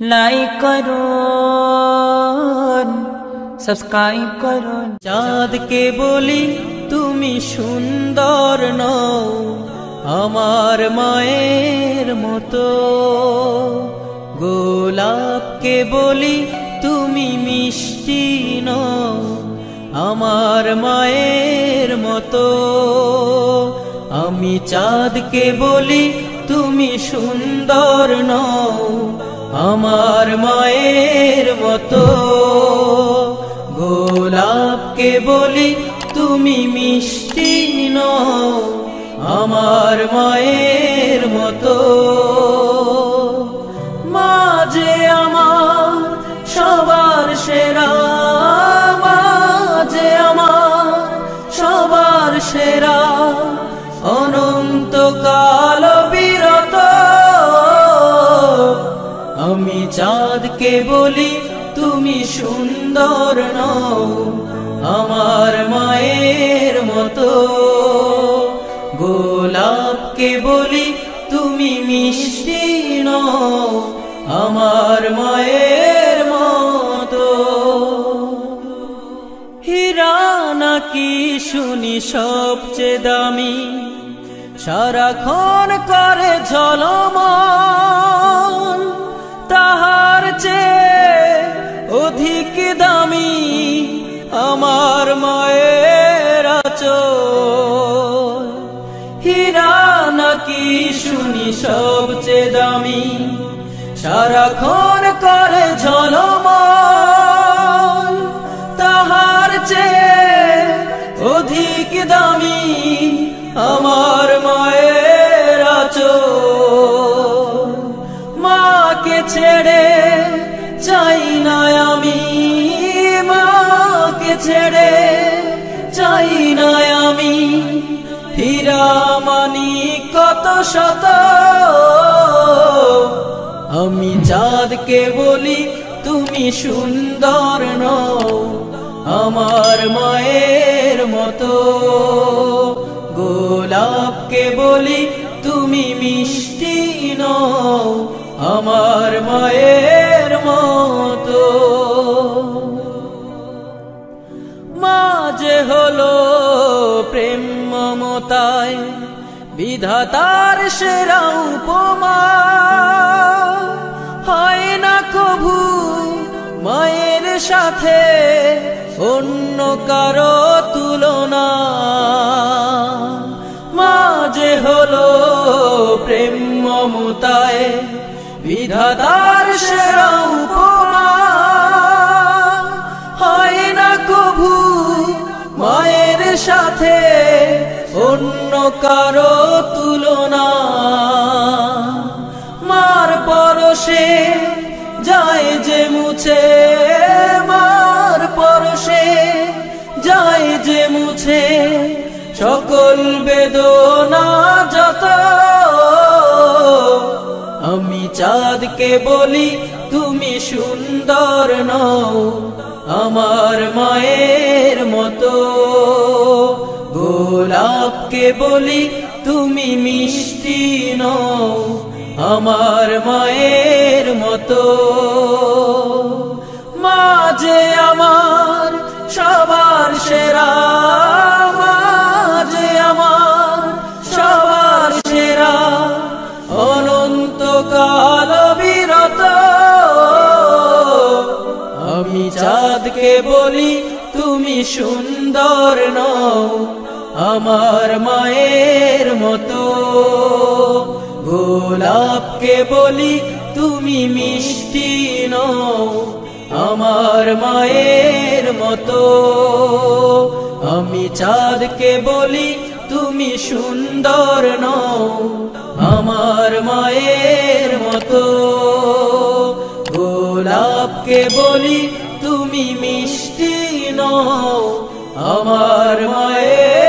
Like করুন, subscribe করুন। চাঁদকে বলি তুমি সুন্দর নও আমার মায়ের মতো, গোলাপকে বলি তুমি মিষ্টি নও আমার মায়ের মতো। আমি চাঁদকে বলি তুমি সুন্দর নও আমার মায়ের মতো, গোলাপকে বলি তুমি মিষ্টি নও আমার মায়ের মতো। মা যে আমার সবার সেরা, মা যে আমার সবার সেরা, অনন্তকাল বিরত। আমি চাঁদকে বলি তুমি সুন্দর নও আমার মায়ের মতো, গোলাপকে বলি তুমি মিষ্টি নও আমার মায়ের মতো। হীরা নাকি শুনি সবচেয়ে দামি, সারাক্ষণ করে ঝলমল, তাহার চেয়ে অধিক দামি আমার মায়ের আঁচল। হীরা নাকি শুনি সবচেয়ে দামি, সারাক্ষণ করে ঝলমল, তাহার চেয়ে অধিক দামি আমার মায়ের আঁচল। মাকে ছেড়ে চাই না আমি, মাকে ছেড়ে চাই না আমি, হীরা মানি কত শত। আমি চাঁদকে বলি তুমি সুন্দর নও আমার মায়ের মতো, গোলাপকে বলি তুমি মিষ্টি নও আমার মায়ের মতো। মা যে হলো প্রেম মমতায় বিধাতার সেরা উপমা, হয় না কভু মায়ের সাথে অন্য কারো তুলনা। মা যে হলো প্রেম মমতায় বিধাতার সেরা উপমা, হয় না কভু মায়ের সাথে অন্য কারো তুলনা। মার পরশে যায় যে মুছে, মার পরশে যায় যে মুছে সকল বেদনা যত। আমি চাঁদকে বলি তুমি সুন্দর নও আমার মায়ের মতো, গোলাপকে বলি তুমি মিষ্টি নও আমার মায়ের মতো। মা যে আমার সবার সেরা, মা যে আমার সবার সেরা, অনন্তকাল বিরত। আমি চাঁদকে বলি তুমি সুন্দর নও আমার মায়ের মতো, গোলাপকে বলি তুমি মিষ্টি নও আমার মায়ের মতো। আমি চাঁদকে বলি তুমি সুন্দর নও আমার মায়ের মতো, গোলাপকে বলি তুমি মিষ্টি নও আমার মায়ের